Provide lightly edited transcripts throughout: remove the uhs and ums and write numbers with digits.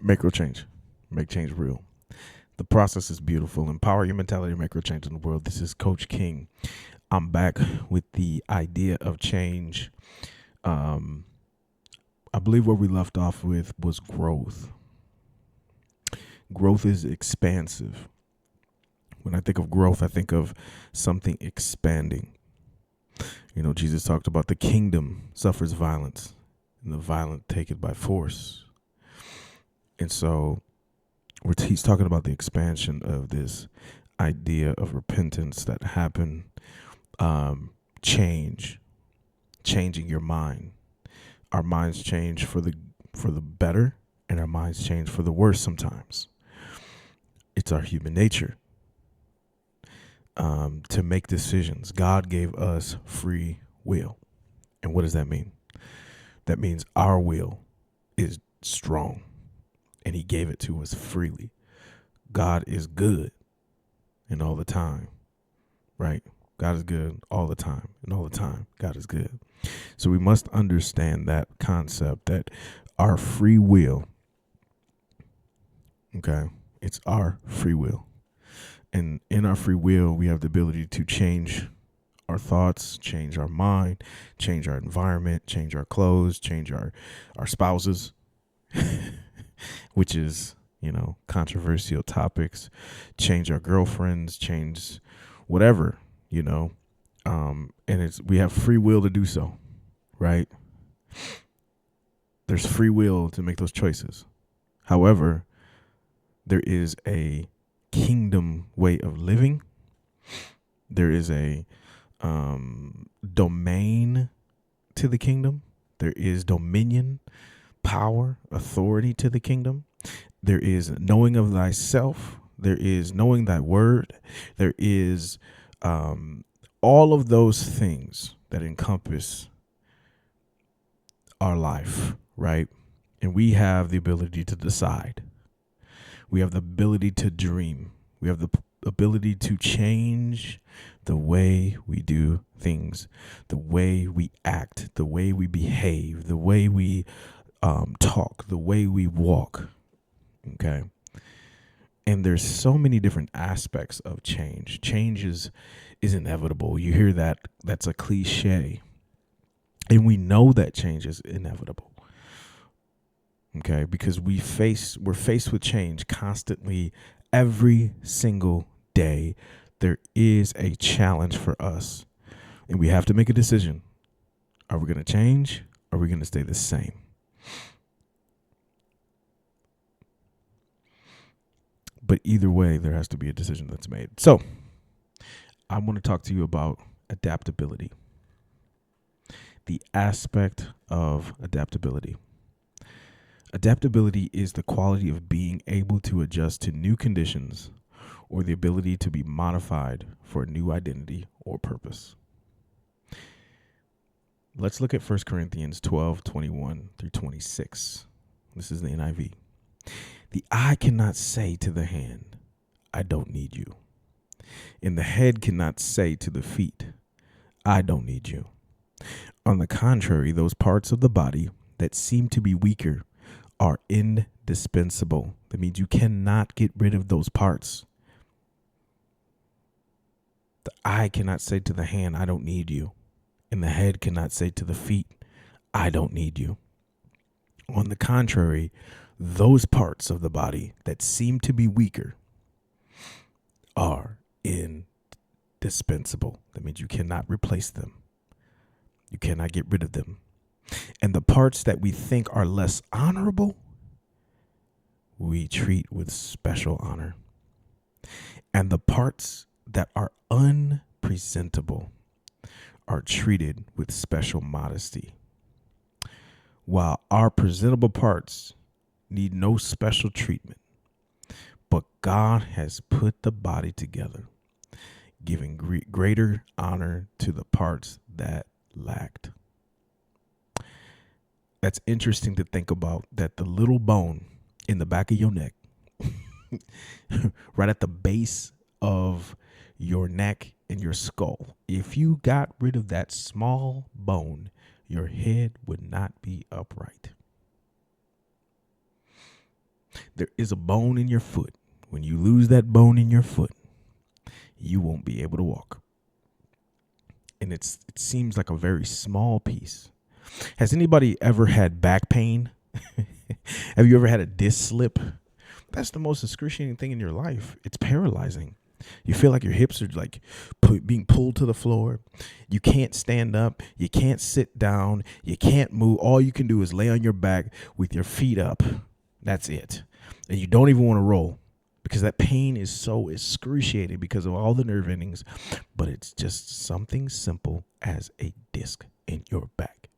Macro change. Make change real. The process is beautiful. Empower your mentality to macro change in the world. This is Coach King. I'm back with the idea of change. Um, I believe where we left off with was growth. Growth is expansive. When I think of growth, I think of something expanding. You know, Jesus talked about the kingdom suffers violence, and the violent take it by force. And so he's talking about the expansion of this idea of repentance that happened, changing your mind. Our minds change for the better, and our minds change for the worse sometimes. It's our human nature to make decisions. God gave us free will. And what does that mean? That means our will is strong, and he gave it to us freely. God is good and all the time, right? God is good all the time, and all the time, God is good. So we must understand that concept that our free will, okay, it's our free will. And in our free will, we have the ability to change our thoughts, change our mind, change our environment, change our clothes, change our spouses, which is, controversial topics, change our girlfriends, change whatever, and we have free will to do so, right? There's free will to make those choices. However, there is a kingdom way of living. There is a domain to the kingdom. There is dominion, power, authority to the kingdom. There is knowing of thyself. There is knowing thy word. There is all of those things that encompass our life, right? And we have the ability to decide. We have the ability to dream. We have the ability to change the way we do things, the way we act, the way we behave, the way we talk, the way we walk. Okay. And there's so many different aspects of change. Change is inevitable. You hear that. That's a cliche. And we know that change is inevitable. Okay, because we're faced with change constantly every single day. There is a challenge for us, and we have to make a decision. Are we going to change? Or are we going to stay the same? But either way, there has to be a decision that's made. So I want to talk to you about adaptability, the aspect of adaptability. Adaptability is the quality of being able to adjust to new conditions or the ability to be modified for a new identity or purpose. Let's look at 1 Corinthians 12:21 through 26. This is the NIV. The eye cannot say to the hand, I don't need you. And the head cannot say to the feet, I don't need you. On the contrary, those parts of the body that seem to be weaker are indispensable. That means you cannot get rid of those parts. The eye cannot say to the hand, I don't need you. And the head cannot say to the feet, I don't need you. On the contrary, those parts of the body that seem to be weaker are indispensable. That means you cannot replace them. You cannot get rid of them. And the parts that we think are less honorable, we treat with special honor. And the parts that are unpresentable are treated with special modesty. While our presentable parts need no special treatment, but God has put the body together, giving greater honor to the parts that lacked. That's interesting to think about, that the little bone in the back of your neck, right at the base of your neck and your skull, if you got rid of that small bone, your head would not be upright. There is a bone in your foot. When you lose that bone in your foot, you won't be able to walk. And it seems like a very small piece. Has anybody ever had back pain? Have you ever had a disc slip? That's the most excruciating thing in your life. It's paralyzing. You feel like your hips are like being pulled to the floor. You can't stand up. You can't sit down. You can't move. All you can do is lay on your back with your feet up. That's it. And you don't even want to roll because that pain is so excruciating because of all the nerve endings. But it's just something simple as a disc in your back.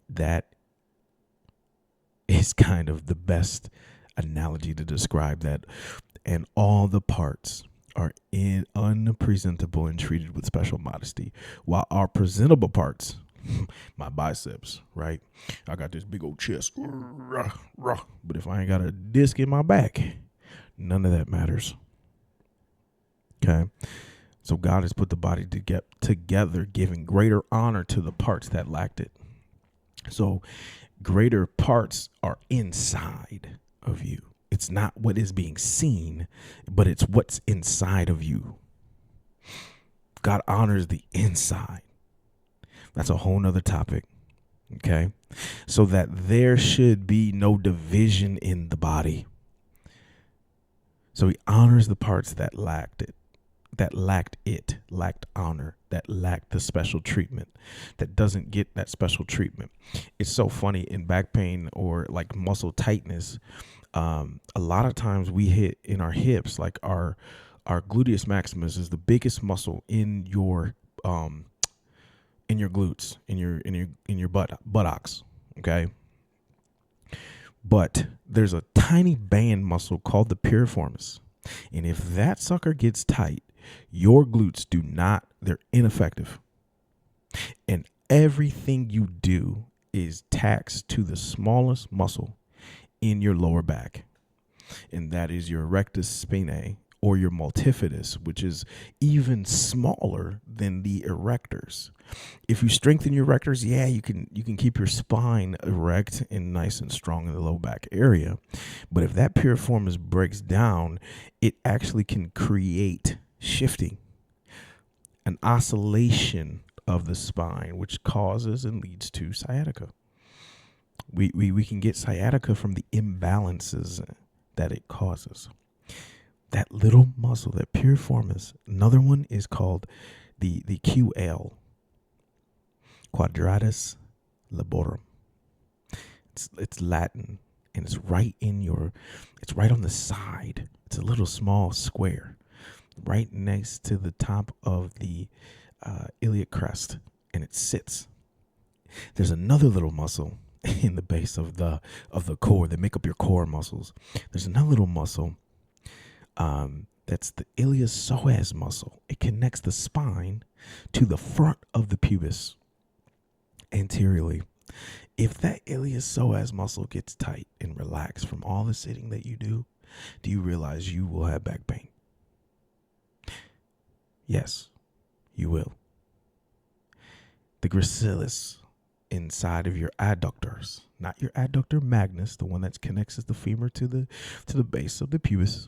That is kind of the best analogy to describe that. And all the parts are unpresentable and treated with special modesty, while our presentable parts, my biceps, right? I got this big old chest, but if I ain't got a disc in my back, none of that matters. Okay, so God has put the body to get together, giving greater honor to the parts that lacked it. So greater parts are inside of you. It's not what is being seen, but it's what's inside of you. God honors the inside. That's a whole nother topic. Okay. So that there should be no division in the body. So he honors the parts that lacked honor, that lacked the special treatment, that doesn't get that special treatment. It's so funny in back pain or like muscle tightness. A lot of times we hit in our hips, like our gluteus maximus is the biggest muscle in your glutes, in your buttocks. Okay. But there's a tiny band muscle called the piriformis. And if that sucker gets tight, your glutes they're ineffective. And everything you do is taxed to the smallest muscle in your lower back. And that is your rectus spinae or your multifidus, which is even smaller than the erectors. If you strengthen your erectors, yeah, you can keep your spine erect and nice and strong in the low back area. But if that piriformis breaks down, it actually can create shifting, an oscillation of the spine, which causes and leads to sciatica. We can get sciatica from the imbalances that it causes. That little muscle, that piriformis, another one is called the QL, quadratus laborum. It's Latin, and it's right on the side. It's a little small square, right next to the top of the iliac crest, and it sits. There's another little muscle in the base of the core that make up your core muscles. There's another little muscle that's the iliopsoas muscle. It connects the spine to the front of the pubis anteriorly. If that iliopsoas muscle gets tight and relaxed from all the sitting that you do you realize you will have back pain? Yes, you will. The gracilis inside of your adductors, not your adductor magnus, the one that connects the femur to the base of the pubis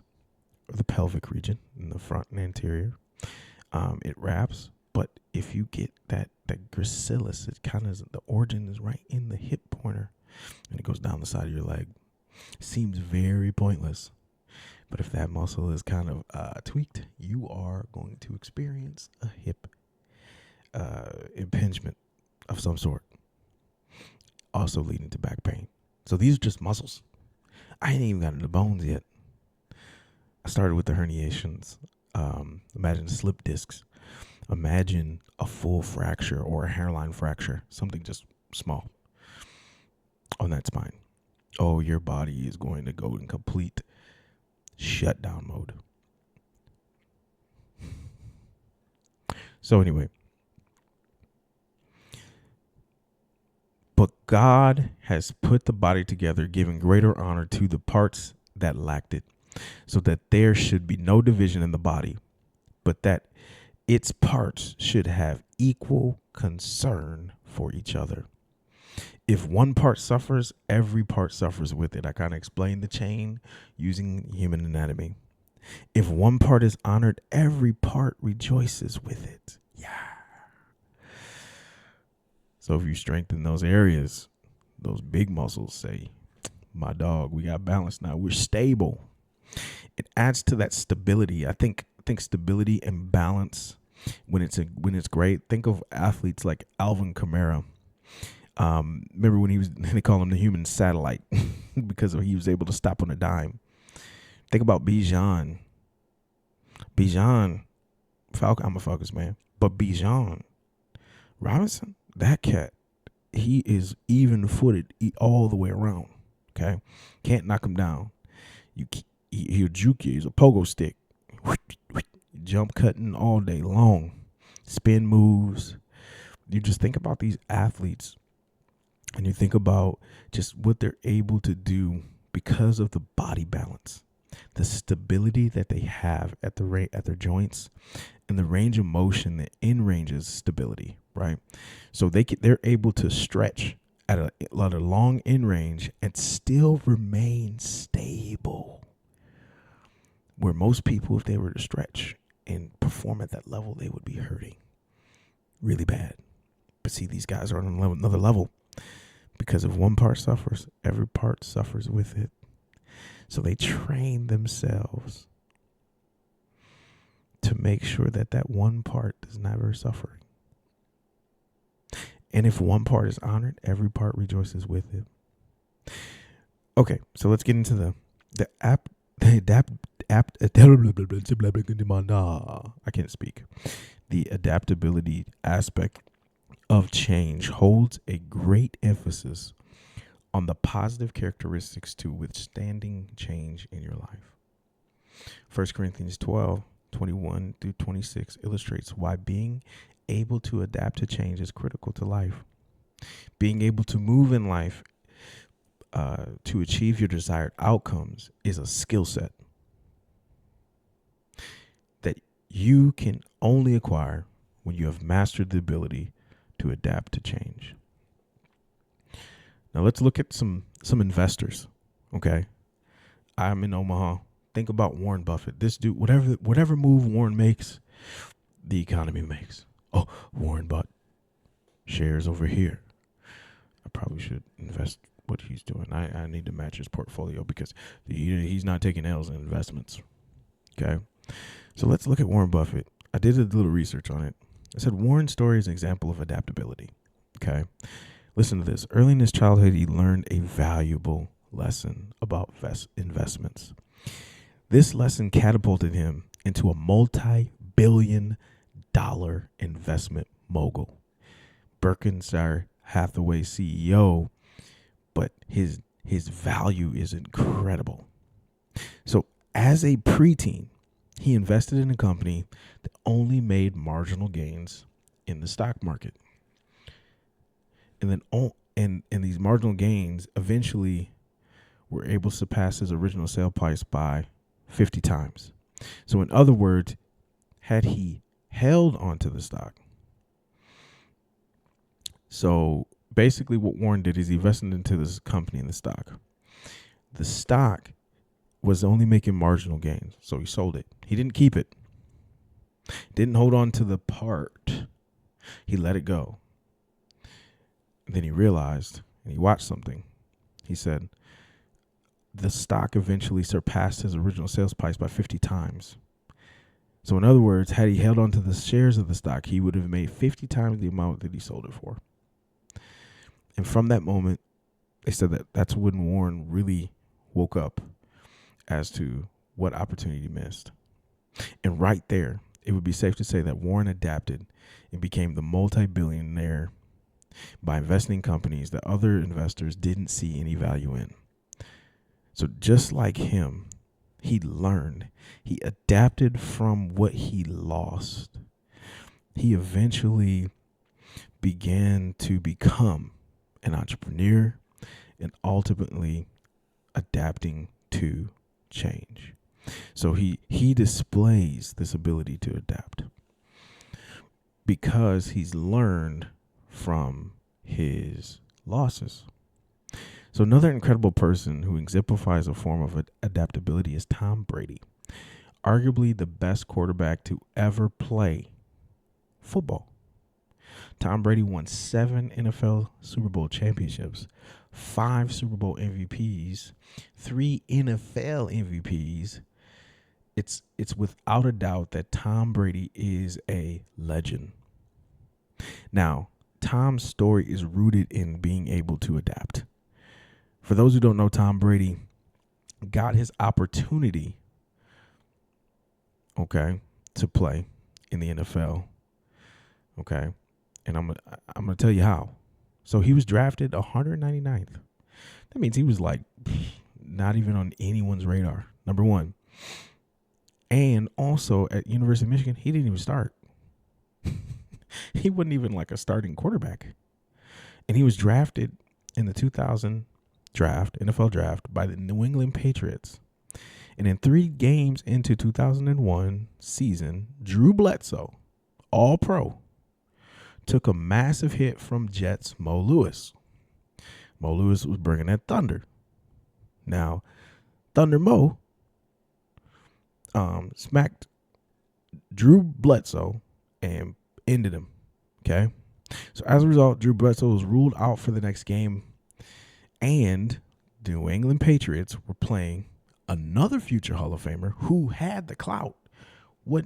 or the pelvic region in the front and anterior. It wraps, but if you get that gracilis, it kind of the origin is right in the hip pointer, and it goes down the side of your leg. Seems very pointless, but if that muscle is kind of tweaked, you are going to experience a hip impingement of some sort, also leading to back pain. So these are just muscles. I ain't even got into the bones yet. I started with the herniations. Imagine slip discs. Imagine a full fracture or a hairline fracture, something just small on that spine. Oh, your body is going to go in complete shutdown mode. So anyway, but God has put the body together, giving greater honor to the parts that lacked it, so that there should be no division in the body, but that its parts should have equal concern for each other. If one part suffers, every part suffers with it. I kind of explained the chain using human anatomy. If one part is honored, every part rejoices with it. Yeah. So if you strengthen those areas, those big muscles say, my dog, we got balance now. We're stable. It adds to that stability. I think stability and balance when it's great. Think of athletes like Alvin Kamara. Remember when they call him the human satellite because he was able to stop on a dime. Think about Bijan. I'm a Falcons man, but Bijan Robinson, that cat, he is even footed all the way around. Okay, can't knock him down. He'll juke you. He's a pogo stick. Jump cutting all day long, spin moves. You just think about these athletes, and you think about just what they're able to do because of the body balance, the stability that they have at their joints, and the range of motion that in ranges stability, right? So they're able to stretch at a long in range and still remain stable. Where most people, if they were to stretch and perform at that level, they would be hurting really bad. But see, these guys are on another level because if one part suffers, every part suffers with it. So they train themselves to make sure that one part is never suffering. And if one part is honored, every part rejoices with it. Okay, so let's get into the I can't speak. The adaptability aspect of change holds a great emphasis on the positive characteristics to withstanding change in your life. 1 Corinthians 12:21-26 illustrates why being able to adapt to change is critical to life. Being able to move in life to achieve your desired outcomes is a skill set that you can only acquire when you have mastered the ability to adapt to change. Now let's look at some investors. Okay, I'm in Omaha. Think about Warren Buffett. This dude, whatever move Warren makes, the economy makes. Oh, Warren bought shares over here. I probably should invest what he's doing. I need to match his portfolio because he's not taking L's in investments. Okay, so let's look at Warren Buffett. I did a little research on it. I said Warren's story is an example of adaptability. Okay, listen to this. Early in his childhood, he learned a valuable lesson about investments. This lesson catapulted him into a multi-billion-dollar investment mogul, Berkshire Hathaway CEO, but his value is incredible. So as a preteen, he invested in a company that only made marginal gains in the stock market. And then and these marginal gains eventually were able to surpass his original sale price by 50 times. So in other words, had he held onto the stock. So basically what Warren did is he invested into this company in the stock. The stock was only making marginal gains, so he sold it. He didn't keep it. Didn't hold on to the part. He let it go. And then he realized, and he watched something. He said, the stock eventually surpassed his original sales price by 50 times. So in other words, had he held on to the shares of the stock, he would have made 50 times the amount that he sold it for. And from that moment, they said that's when Warren really woke up as to what opportunity he missed. And right there, it would be safe to say that Warren adapted and became the multi-billionaire by investing in companies that other investors didn't see any value in. So just like him, he learned, he adapted from what he lost. He eventually began to become an entrepreneur and ultimately adapting to change. So he displays this ability to adapt because he's learned from his losses. So another incredible person who exemplifies a form of adaptability is Tom Brady, arguably the best quarterback to ever play football. Tom Brady won 7 NFL Super Bowl championships, 5 Super Bowl MVPs, 3 NFL MVPs. It's without a doubt that Tom Brady is a legend. Now, Tom's story is rooted in being able to adapt. For those who don't know, Tom Brady got his opportunity, okay, to play in the NFL, okay, and I'm gonna tell you how. So he was drafted 199th. That means he was like not even on anyone's radar. Number one, and also at University of Michigan, he didn't even start. He wasn't even like a starting quarterback, and he was drafted in the 2000 draft, NFL draft, by the New England Patriots. And in 3 games into 2001 season, Drew Bledsoe, all pro, took a massive hit from Jets Mo Lewis. Mo Lewis was bringing that thunder. Now, Thunder Mo smacked Drew Bledsoe and ended him. Okay? So as a result, Drew Bledsoe was ruled out for the next game, and the New England Patriots were playing another future Hall of Famer who had the clout. What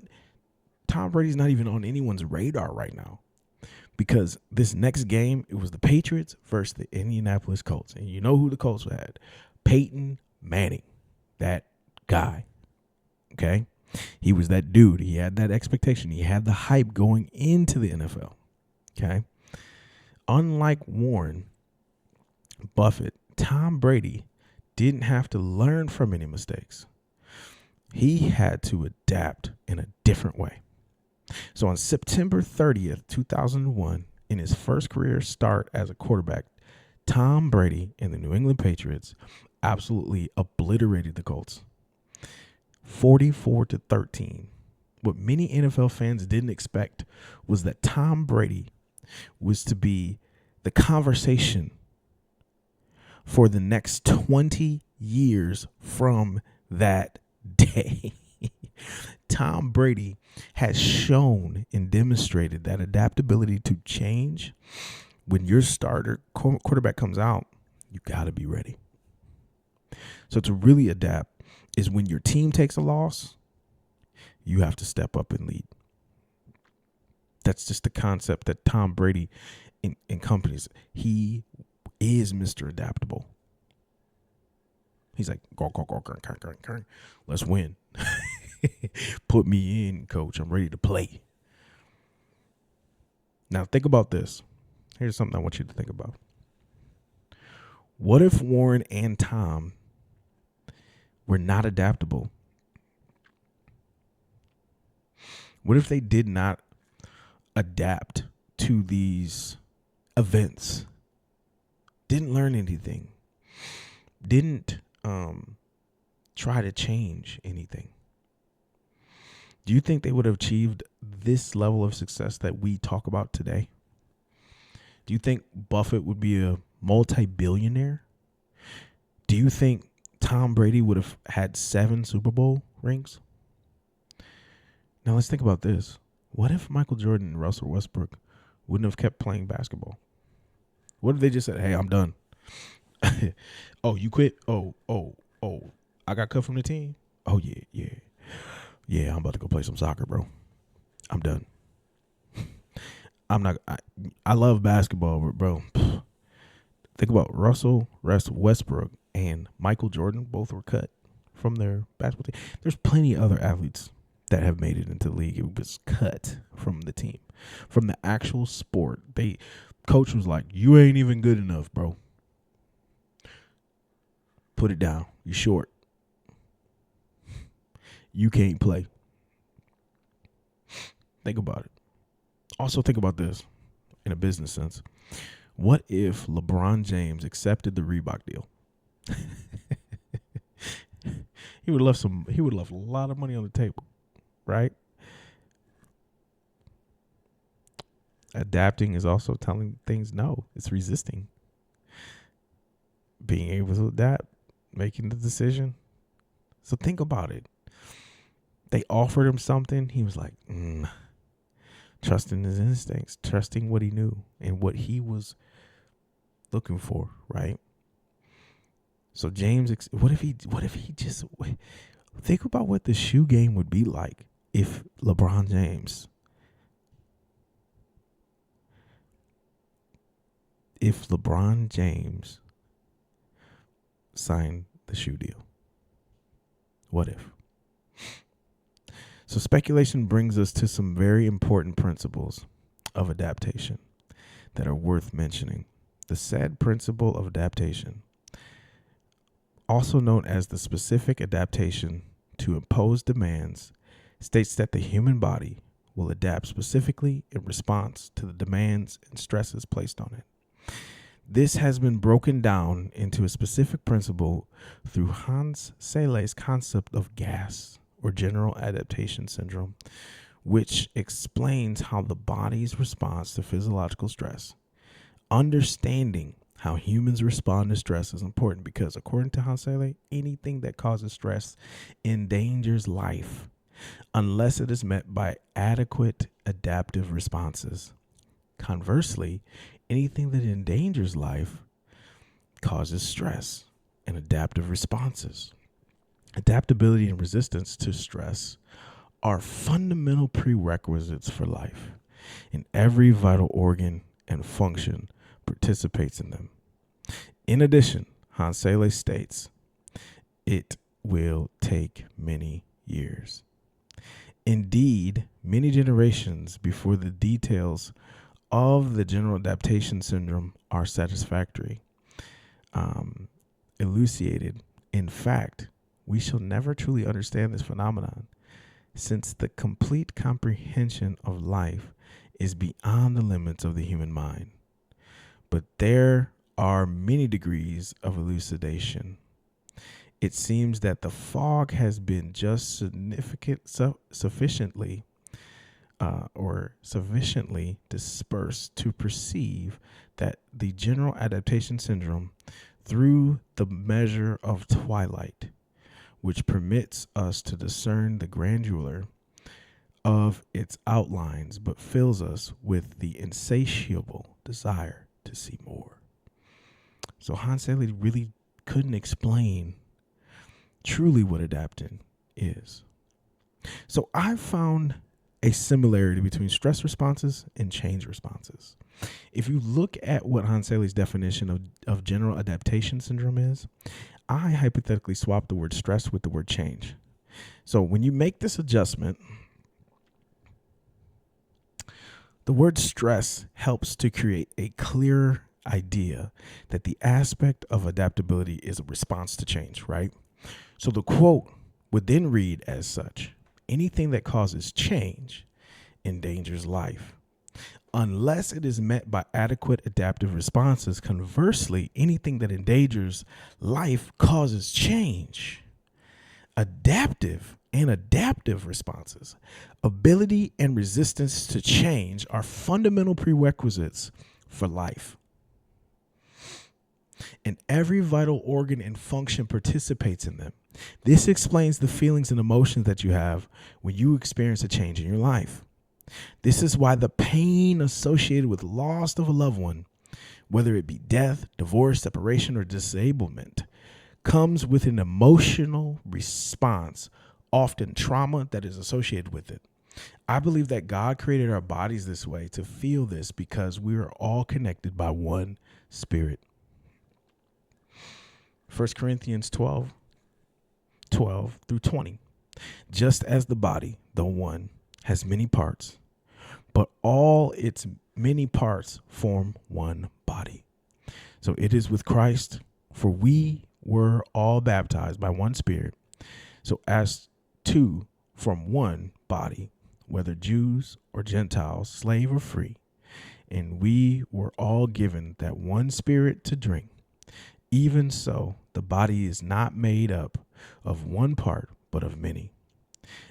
Tom Brady's not even on anyone's radar right now, because this next game, it was the Patriots versus the Indianapolis Colts. And you know who the Colts had? Peyton Manning, that guy. Okay? He was that dude. He had that expectation. He had the hype going into the NFL. Okay? Unlike Warren Buffett, Tom Brady didn't have to learn from any mistakes. He had to adapt in a different way. So on September 30th, 2001, in his first career start as a quarterback, Tom Brady and the New England Patriots absolutely obliterated the Colts, 44-13. What many NFL fans didn't expect was that Tom Brady was to be the conversation for the next 20 years from that day. Tom Brady has shown and demonstrated that adaptability to change. When your starter quarterback comes out, you got to be ready. So to really adapt is when your team takes a loss, you have to step up and lead. That's just the concept that Tom Brady and companies, he is Mr. Adaptable. He's like, go, let's win. Put me in, coach. I'm ready to play. Now, think about this. Here's something I want you to think about. What if Warren and Tom were not adaptable? What if they did not adapt to these events? Didn't learn anything? Didn't try to change anything? Do you think they would have achieved this level of success that we talk about today? Do you think Buffett would be a multi-billionaire? Do you think Tom Brady would have had 7 Super Bowl rings? Now let's think about this. What if Michael Jordan and Russell Westbrook wouldn't have kept playing basketball? What if they just said, hey, I'm done? Oh, you quit? Oh, I got cut from the team? Oh, yeah. Yeah, I'm about to go play some soccer, bro. I'm done. I love basketball, but bro, think about Russell Westbrook and Michael Jordan. Both were cut from their basketball team. There's plenty of other athletes that have made it into the league. It was cut from the team, from the actual sport. Coach was like, you ain't even good enough, bro. Put it down. You're short. You can't play. Think about it. Also think about this in a business sense. What if LeBron James accepted the Reebok deal? He would have left a lot of money on the table, right? Adapting is also telling things no. It's resisting. being able to adapt, making the decision. So think about it. They offered him something. He was like, trusting his instincts, trusting what he knew and what he was looking for, right? So James, what if he just think about what the shoe game would be like if LeBron James signed the shoe deal. What if? So speculation brings us to some very important principles of adaptation that are worth mentioning. The said principle of adaptation, also known as the specific adaptation to impose demands, states that the human body will adapt specifically in response to the demands and stresses placed on it. This has been broken down into a specific principle through Hans Selye's concept of GAS, or General Adaptation Syndrome, which explains how the body's response to physiological stress. Understanding how humans respond to stress is important because, according to Hans Selye, anything that causes stress endangers life unless it is met by adequate adaptive responses. Conversely, anything that endangers life causes stress and adaptive responses. Adaptability and resistance to stress are fundamental prerequisites for life, and every vital organ and function participates in them. In addition, Hans Selye states, it will take many years. Indeed, many generations before the details of the general adaptation syndrome are satisfactory, elucidated. In fact, we shall never truly understand this phenomenon, since the complete comprehension of life is beyond the limits of the human mind. But there are many degrees of elucidation. It seems that the fog has been just sufficiently dispersed to perceive that the general adaptation syndrome through the measure of twilight, which permits us to discern the grandeur of its outlines, but fills us with the insatiable desire to see more. So Hans Selye really couldn't explain truly what adapting is. So I found a similarity between stress responses and change responses. If you look at what Hans Selye's definition of general adaptation syndrome is, I hypothetically swap the word stress with the word change. So when you make this adjustment, the word stress helps to create a clearer idea that the aspect of adaptability is a response to change, right? So the quote would then read as such: anything that causes change endangers life unless it is met by adequate adaptive responses. Conversely, anything that endangers life causes change. Adaptive and adaptive responses, ability and resistance to change, are fundamental prerequisites for life. And every vital organ and function participates in them. This explains the feelings and emotions that you have when you experience a change in your life. This is why the pain associated with loss of a loved one, whether it be death, divorce, separation, or disablement, comes with an emotional response, often trauma that is associated with it. I believe that God created our bodies this way to feel this because we are all connected by one spirit. 1 Corinthians 12 through 20. Just as the body, though one, has many parts, but all its many parts form one body. So it is with Christ, for we were all baptized by one Spirit, so as to from one body, whether Jews or Gentiles, slave or free, and we were all given that one Spirit to drink. Even so, the body is not made up of one part, but of many.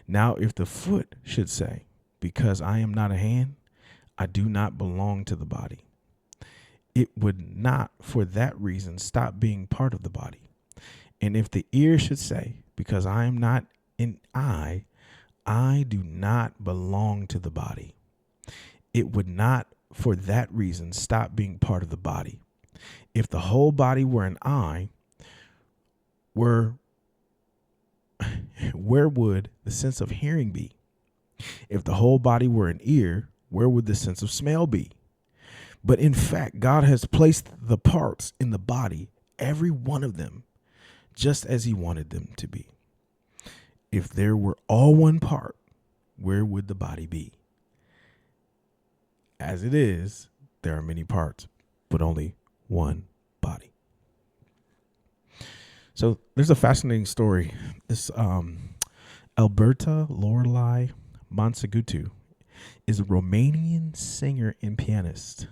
Now, if the foot should say, because I am not a hand, I do not belong to the body, it would not for that reason stop being part of the body. And if the ear should say, because I am not an eye, I do not belong to the body, it would not for that reason stop being part of the body. If the whole body were an eye, where would the sense of hearing be? If the whole body were an ear, where would the sense of smell be? But in fact, God has placed the parts in the body, every one of them, just as he wanted them to be. If there were all one part, where would the body be? As it is, there are many parts, but only one body. So there's a fascinating story. This Alberta Lorelei Monsagutu is a Romanian singer and pianist.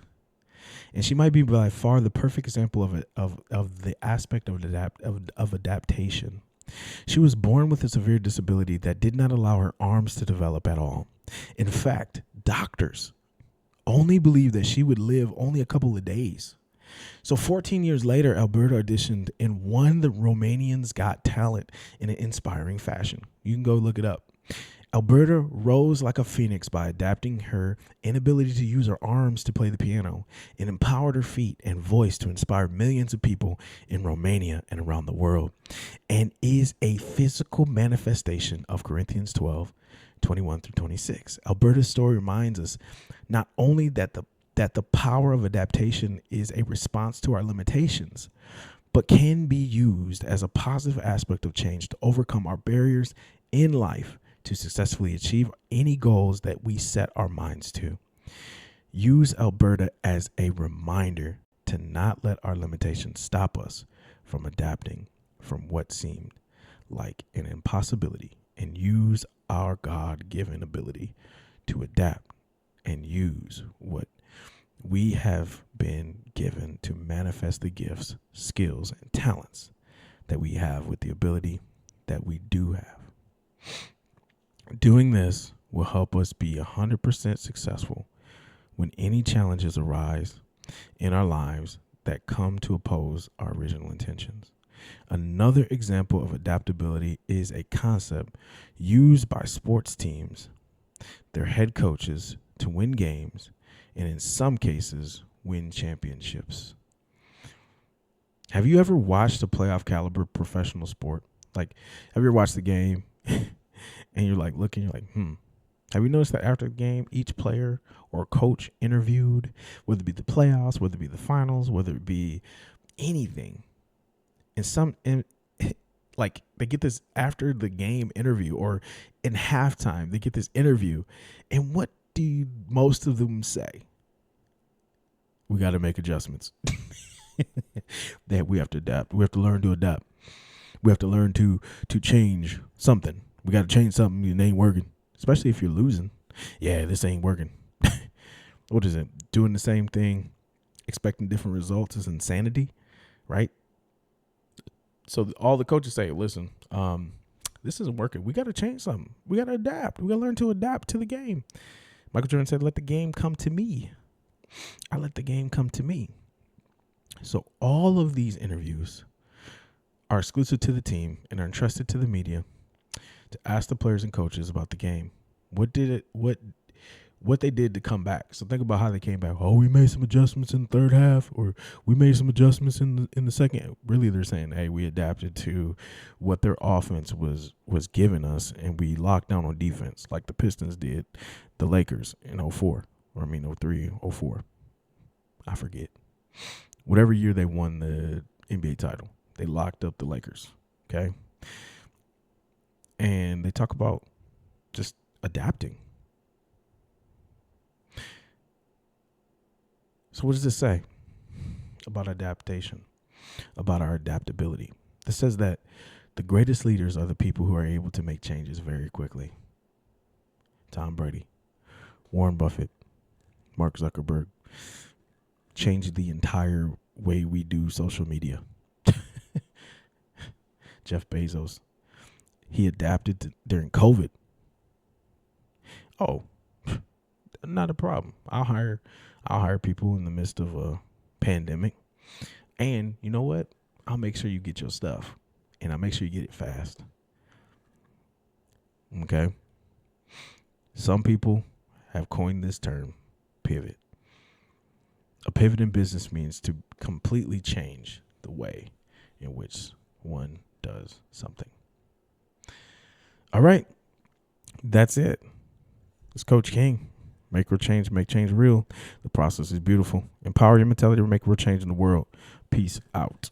And she might be by far the perfect example of the aspect of adaptation. She was born with a severe disability that did not allow her arms to develop at all. In fact, doctors only believed that she would live only a couple of days. So 14 years later, Alberta auditioned and won the Romanians Got Talent in an inspiring fashion. You can go look it up. Alberta rose like a phoenix by adapting her inability to use her arms to play the piano and empowered her feet and voice to inspire millions of people in Romania and around the world, and is a physical manifestation of Corinthians 12:21 through 26. Alberta's story reminds us not only that the power of adaptation is a response to our limitations, but can be used as a positive aspect of change to overcome our barriers in life to successfully achieve any goals that we set our minds to. Use Alberta as a reminder to not let our limitations stop us from adapting from what seemed like an impossibility, and use our God-given ability to adapt and use what we have been given to manifest the gifts, skills, and talents that we have with the ability that we do have. Doing this will help us be 100% successful when any challenges arise in our lives that come to oppose our original intentions. Another example of adaptability is a concept used by sports teams, their head coaches, to win games and in some cases win championships. Have you ever watched a playoff caliber professional sport? Like, have you ever watched the game and you're like looking, you're like, Have you noticed that after the game, each player or coach interviewed, whether it be the playoffs, whether it be the finals, whether it be anything, like they get this after the game interview or in halftime, they get this interview, and what do most of them say? We got to make adjustments. That we have to adapt. We have to learn to adapt. We have to learn to change something. We got to change something. It ain't working, especially if you're losing. Yeah, this ain't working. What is it? Doing the same thing, expecting different results is insanity, right? So all the coaches say, listen, this isn't working. We got to change something. We got to adapt. We got to learn to adapt to the game. Michael Jordan said, let the game come to me. I let the game come to me. So all of these interviews are exclusive to the team and are entrusted to the media to ask the players and coaches about the game. What they did to come back. So think about how they came back. Oh, we made some adjustments in the third half, or we made some adjustments in the second. Really, they're saying, hey, we adapted to what their offense was giving us, and we locked down on defense like the Pistons did the Lakers in 03, 04. I forget. Whatever year they won the NBA title, they locked up the Lakers, okay? And they talk about just adapting. So what does this say about adaptation, about our adaptability? This says that the greatest leaders are the people who are able to make changes very quickly. Tom Brady, Warren Buffett, Mark Zuckerberg changed the entire way we do social media. Jeff Bezos, he adapted during COVID. Oh, not a problem. I'll hire people in the midst of a pandemic. And you know what? I'll make sure you get your stuff, and I'll make sure you get it fast. Okay? Some people have coined this term, pivot. A pivot in business means to completely change the way in which one does something. All right. That's it. It's Coach King. Make real change, make change real. The process is beautiful. Empower your mentality to make real change in the world. Peace out.